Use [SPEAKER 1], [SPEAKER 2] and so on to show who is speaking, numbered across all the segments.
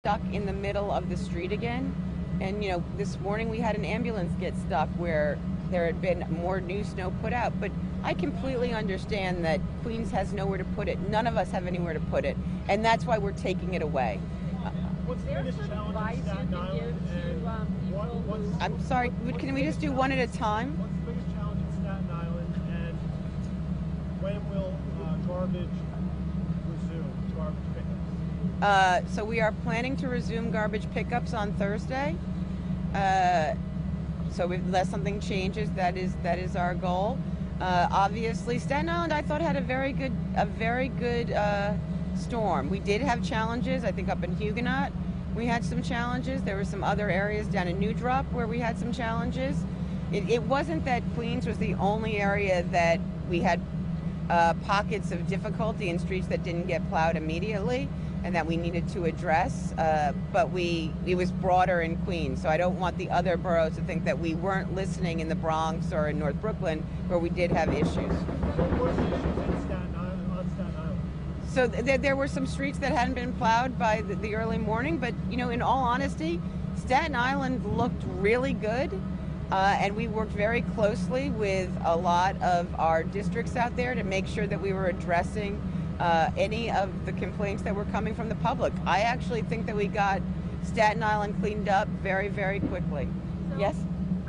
[SPEAKER 1] stuck in the middle of the street again. And, this morning we had an ambulance get stuck where there had been more new snow put out. But I completely understand that Queens has nowhere to put it. None of us have anywhere to put it. And that's why we're taking it away.
[SPEAKER 2] What's the biggest challenge in Staten Island? And
[SPEAKER 1] I'm sorry, can we just do one at a time?
[SPEAKER 2] What's the biggest challenge in Staten Island? And when will garbage resume, garbage pickups?
[SPEAKER 1] So we are planning to resume garbage pickups on Thursday. So unless something changes, that is our goal. Obviously, Staten Island, I thought, had a very good storm. We did have challenges. I think up in Huguenot, we had some challenges. There were some other areas down in New Drop where we had some challenges. It wasn't that Queens was the only area that we had pockets of difficulty in streets that didn't get plowed immediately and that we needed to address, but it was broader in Queens. So I don't want the other boroughs to think that we weren't listening in the Bronx or in North Brooklyn where we did have issues.
[SPEAKER 2] What were the issues in Staten Island, on Staten Island?
[SPEAKER 1] So there were some streets that hadn't been plowed by the early morning, but in all honesty, Staten Island looked really good. And we worked very closely with a lot of our districts out there to make sure that we were addressing any of the complaints that were coming from the public. I actually think that we got Staten Island cleaned up very, very quickly.
[SPEAKER 3] So,
[SPEAKER 1] yes?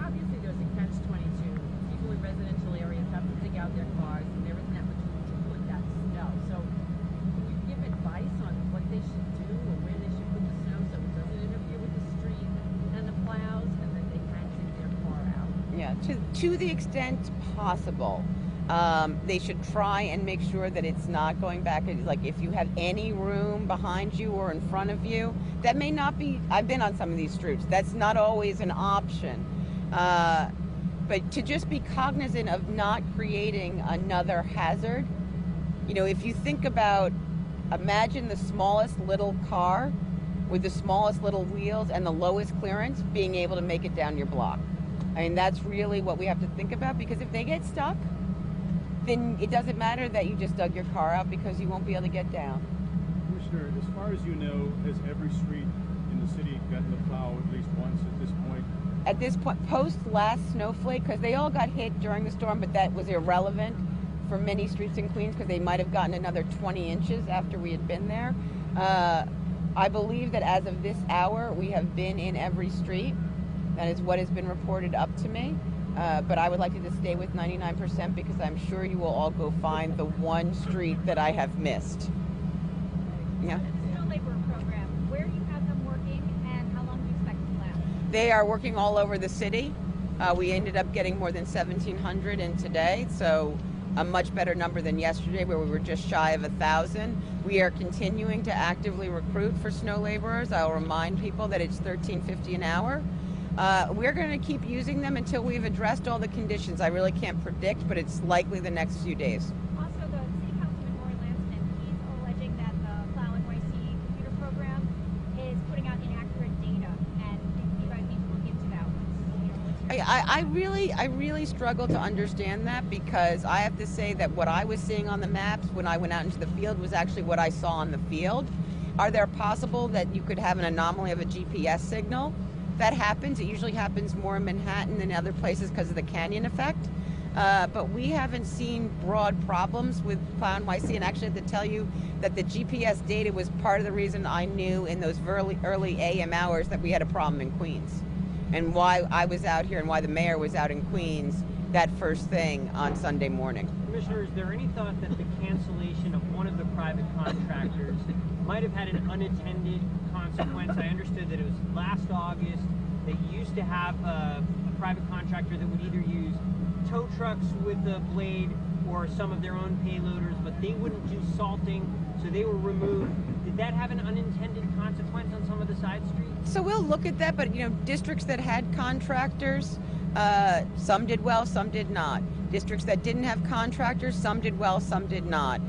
[SPEAKER 3] Obviously, there's a catch-22. People in residential areas have to dig out their cars, and there isn't that much room to put that snow. So, can you give advice on what they should do or where they should put the snow so it doesn't interfere with the street and the plows, and that they can take their car out?
[SPEAKER 1] Yeah, to the extent possible. They should try and make sure that it's not going back. Like if you have any room behind you or in front of you, that may not be, I've been on some of these streets, that's not always an option. But to just be cognizant of not creating another hazard. If you think about, imagine the smallest little car with the smallest little wheels and the lowest clearance being able to make it down your block. I mean, that's really what we have to think about, because if they get stuck, then it doesn't matter that you just dug your car out because you won't be able to get down.
[SPEAKER 4] Commissioner, as far as you know, has every street in the city gotten the plow at least once at this point?
[SPEAKER 1] At this point, post last snowflake, because they all got hit during the storm, but that was irrelevant for many streets in Queens because they might have gotten another 20 inches after we had been there. I believe that as of this hour, we have been in every street. That is what has been reported up to me. But I would like to just stay with 99% because I'm sure you will all go find the one street that I have missed. Yeah.
[SPEAKER 5] The snow laborer program, where do you have them working and how long do you expect to last?
[SPEAKER 1] They are working all over the city. We ended up getting more than 1,700 in today, so a much better number than yesterday where we were just shy of 1,000. We are continuing to actively recruit for snow laborers. I'll remind people that it's $13.50 an hour. We're going to keep using them until we've addressed all the conditions. I really can't predict, but it's likely the next few days.
[SPEAKER 5] Also, the city councilman, Roy Lanston, he's alleging that the Plow NYC computer program is putting out inaccurate data, and you guys need to look into that.
[SPEAKER 1] I really struggle to understand that because I have to say that what I was seeing on the maps when I went out into the field was actually what I saw on the field. Are there possible that you could have an anomaly of a GPS signal? That happens. It usually happens more in Manhattan than other places because of the canyon effect. But we haven't seen broad problems with Plow NYC, and actually I have to tell you that the GPS data was part of the reason I knew in those early AM hours that we had a problem in Queens, and why I was out here and why the mayor was out in Queens that first thing on Sunday morning.
[SPEAKER 6] Commissioner, is there any thought that the cancellation of one of the private contractors might have had an unintended consequence? I understood that it was last August. They used to have a private contractor that would either use tow trucks with the blade or some of their own payloaders, but they wouldn't do salting, so they were removed. Did that have an unintended consequence on some of the side streets?
[SPEAKER 1] So we'll look at that, but districts that had contractors, some did well, some did not. Districts that didn't have contractors, some did well, some did not.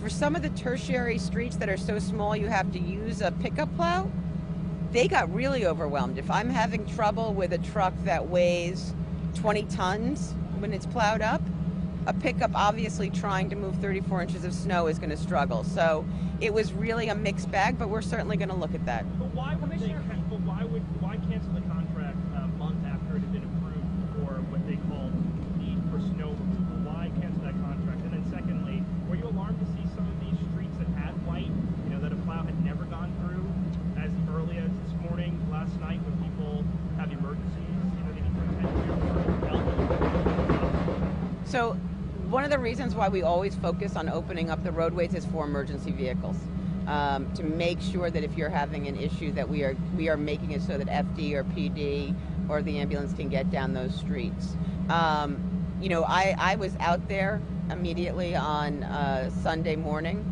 [SPEAKER 1] For some of the tertiary streets that are so small you have to use a pickup plow, they got really overwhelmed. If I'm having trouble with a truck that weighs 20 tons when it's plowed up, a pickup obviously trying to move 34 inches of snow is going to struggle. So it was really a mixed bag, but we're certainly going to look at that.
[SPEAKER 2] But why would they? But why cancel the contract a month after it had been approved for what they called need for snow removal? Why cancel that contract? And then secondly, were you alarmed to see some of these streets that had white, that a plow had never gone through as early as this morning, last night, when people have emergencies, they need to attend to or elderly?
[SPEAKER 1] So one of the reasons why we always focus on opening up the roadways is for emergency vehicles. To make sure that if you're having an issue that we are making it so that FD or PD or the ambulance can get down those streets. I was out there immediately on Sunday morning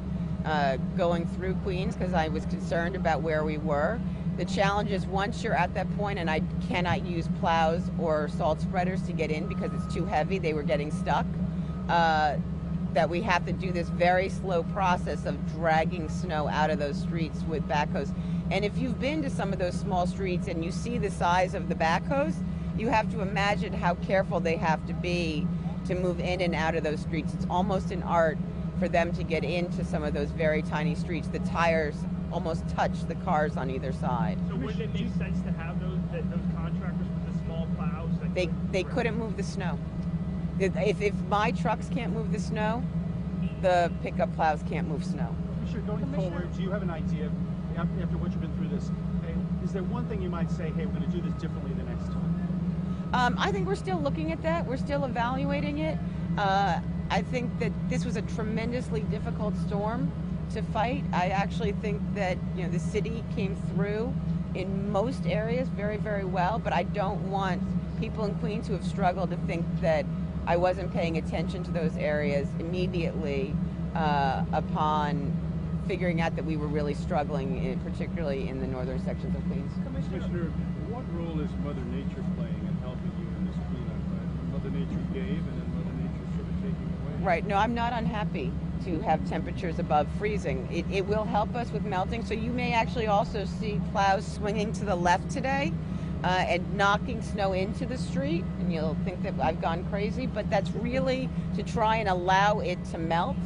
[SPEAKER 1] going through Queens because I was concerned about where we were. The challenge is once you're at that point, and I cannot use plows or salt spreaders to get in because it's too heavy, they were getting stuck. That we have to do this very slow process of dragging snow out of those streets with backhoes. And if you've been to some of those small streets and you see the size of the backhoes, you have to imagine how careful they have to be to move in and out of those streets. It's almost an art for them to get into some of those very tiny streets. The tires almost touch the cars on either side.
[SPEAKER 2] So wouldn't it make sense to have those contractors with the small plows?
[SPEAKER 1] They couldn't move the snow. If my trucks can't move the snow, the pickup plows can't move snow.
[SPEAKER 7] Commissioner, going forward, do you have an idea, after what you've been through this, is there one thing you might say, hey, we're going to do this differently the next time?
[SPEAKER 1] I think we're still looking at that. We're still evaluating it. I think that this was a tremendously difficult storm to fight. I actually think that the city came through in most areas very, very well, but I don't want people in Queens who have struggled to think that I wasn't paying attention to those areas immediately upon figuring out that we were really struggling, particularly in the northern sections of Queens.
[SPEAKER 4] Commissioner, what role is Mother Nature playing in helping you in this cleanup? Mother Nature gave, and then Mother Nature sort of taking away.
[SPEAKER 1] Right. No, I'm not unhappy to have temperatures above freezing. It will help us with melting. So you may actually also see plows swinging to the left today. And knocking snow into the street, and you'll think that I've gone crazy, but that's really to try and allow it to melt,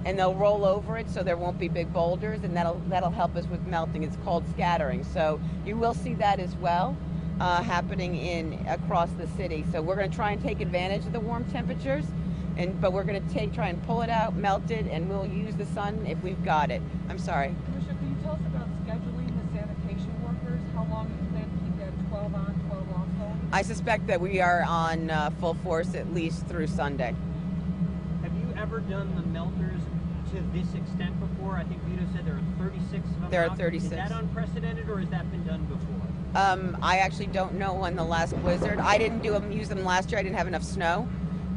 [SPEAKER 1] and they'll roll over it so there won't be big boulders, and that'll help us with melting. It's called scattering. So you will see that as well happening across the city. So we're going to try and take advantage of the warm temperatures, but we're going to try and pull it out, melt it, and we'll use the sun if we've got it. I'm sorry.
[SPEAKER 8] Commissioner, can you tell us about scheduling the sanitation workers? How long do you plan to keep that 12 on, 12 off zone?
[SPEAKER 1] I suspect that we are on full force at least through Sunday.
[SPEAKER 6] Have you ever done the melters to this extent before? I think Vito said there are 36 of them.
[SPEAKER 1] There are
[SPEAKER 6] out.
[SPEAKER 1] 36.
[SPEAKER 6] Is that unprecedented, or has that been done before?
[SPEAKER 1] I actually don't know when the last blizzard. I didn't use them last year. I didn't have enough snow.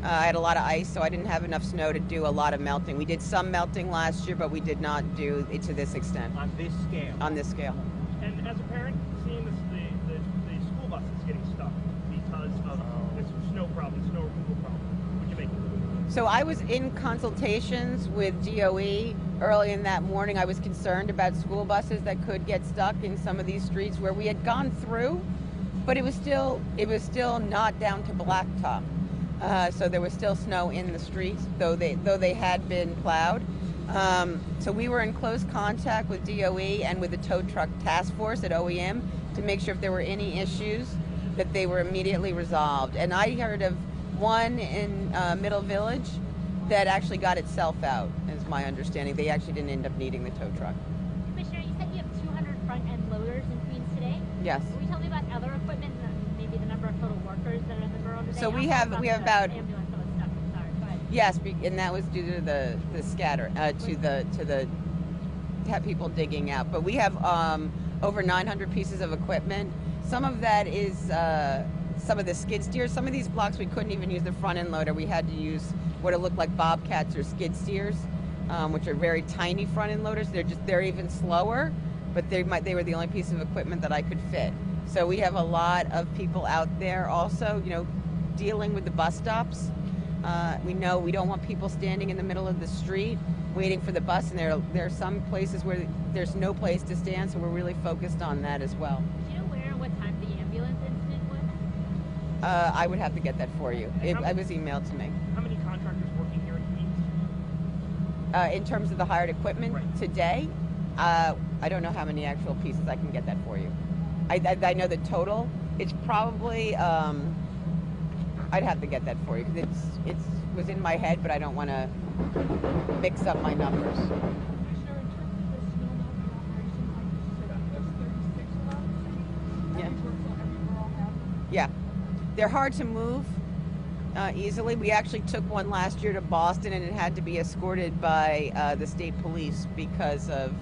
[SPEAKER 1] I had a lot of ice, so I didn't have enough snow to do a lot of melting. We did some melting last year, but we did not do it to this extent.
[SPEAKER 6] On this scale?
[SPEAKER 1] On this scale.
[SPEAKER 2] And as a parent, seeing the school buses getting stuck because of this snow problem, snow removal problem, what do you make of it?
[SPEAKER 1] So I was in consultations with DOE early in that morning. I was concerned about school buses that could get stuck in some of these streets where we had gone through, but it was still not down to blacktop. So there was still snow in the streets, though they had been plowed. So we were in close contact with DOE and with the tow truck task force at OEM to make sure if there were any issues that they were immediately resolved. And I heard of one in Middle Village that actually got itself out, is my understanding. They actually didn't end up needing the tow truck.
[SPEAKER 5] Commissioner, you said you have 200 front-end loaders in Queens today.
[SPEAKER 1] Yes.
[SPEAKER 5] Can you tell me about other equipment, and maybe the number of total workers that are in the borough today?
[SPEAKER 1] So we
[SPEAKER 5] Also
[SPEAKER 1] have
[SPEAKER 5] the
[SPEAKER 1] about
[SPEAKER 5] ambulance that was stuck. Sorry, go ahead.
[SPEAKER 1] Yes, and that was due to the scatter to the people digging out. But we have over 900 pieces of equipment. Some of that is some of the skid steers. Some of these blocks we couldn't even use the front end loader. We had to use what it looked like bobcats or skid steers, which are very tiny front end loaders. They're even slower, but they were the only piece of equipment that I could fit. So we have a lot of people out there also, dealing with the bus stops. We know we don't want people standing in the middle of the street waiting for the bus, and there are some places where there's no place to stand, so we're really focused on that as well.
[SPEAKER 5] Do you know where and what time the ambulance incident was?
[SPEAKER 1] I would have to get that for you. It was emailed to me.
[SPEAKER 2] How many contractors
[SPEAKER 1] In terms of the hired equipment
[SPEAKER 2] Right.
[SPEAKER 1] today, I don't know how many actual pieces. I can get that for you. I know the total. It's probably I'd have to get that for you because it was in my head, but I don't want to mix up my numbers.
[SPEAKER 8] Commissioner, in terms of the snow melting operation, like you said, there's 36 around the city.
[SPEAKER 1] Yeah.
[SPEAKER 8] Every borough has them.
[SPEAKER 1] Yeah, they're hard to move easily. We actually took one last year to Boston, and it had to be escorted by the state police because of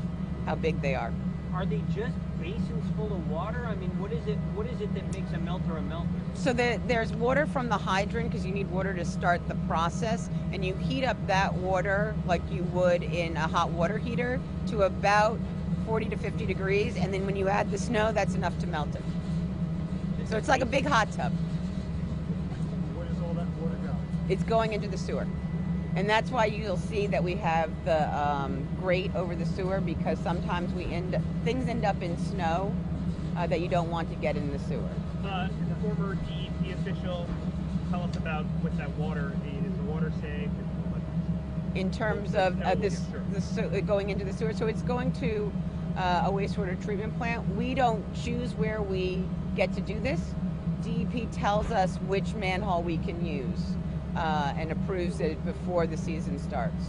[SPEAKER 1] how big they are.
[SPEAKER 6] Are they just basins full of water? I mean, what is it that makes a melter a melter?
[SPEAKER 1] So there's water from the hydrant because you need water to start the process, and you heat up that water like you would in a hot water heater to about 40 to 50 degrees, and then when you add the snow, that's enough to melt it. So it's like a big hot tub.
[SPEAKER 2] Where does all that water go?
[SPEAKER 1] It's going into the sewer. And that's why you'll see that we have the grate over the sewer, because sometimes things end up in snow that you don't want to get in the sewer.
[SPEAKER 2] Former DEP official, tell us about what that water is. The water safe?
[SPEAKER 1] In terms of going into the sewer, so it's going to a wastewater treatment plant. We don't choose where we get to do this. DEP tells us which manhole we can use and approves it before the season starts.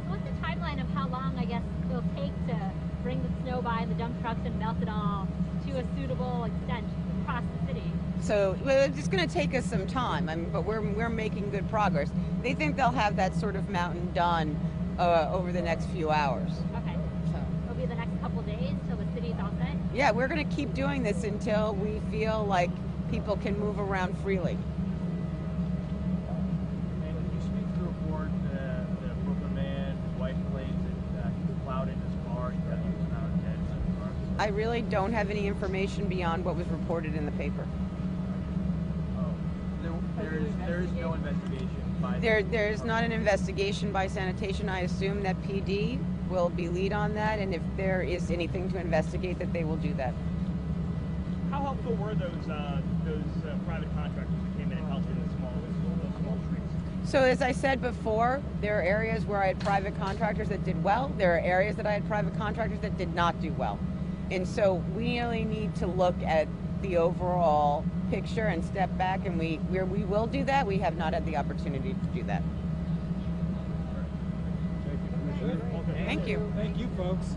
[SPEAKER 5] What's the timeline of how long, I guess, it'll take to bring the snow by the dump trucks and melt it all to a suitable extent across the city?
[SPEAKER 1] So it's going to take us some time, but we're making good progress. They think they'll have that sort of mountain done over the next few hours.
[SPEAKER 5] Okay. It'll be the next couple days till the city's all set?
[SPEAKER 1] Yeah, we're going to keep doing this until we feel like people can move around freely.
[SPEAKER 9] And can you speak to report the Brooklyn man, his wife claims that he plowed in his car, he got found dead in his car?
[SPEAKER 1] I really don't have any information beyond what was reported in the paper.
[SPEAKER 9] There is no investigation by
[SPEAKER 1] There's not an investigation by sanitation. I assume that PD will be lead on that, and if there is anything to investigate, that they will do that.
[SPEAKER 2] How helpful were those private contractors that came in and helped in those small streets?
[SPEAKER 1] So as I said before, there are areas where I had private contractors that did well. There are areas that I had private contractors that did not do well. And so we really need to look at the overall picture and step back, and we will do that. We have not had the opportunity to do that.
[SPEAKER 4] Thank you, Commissioner.
[SPEAKER 1] Thank you.
[SPEAKER 4] Thank you, folks.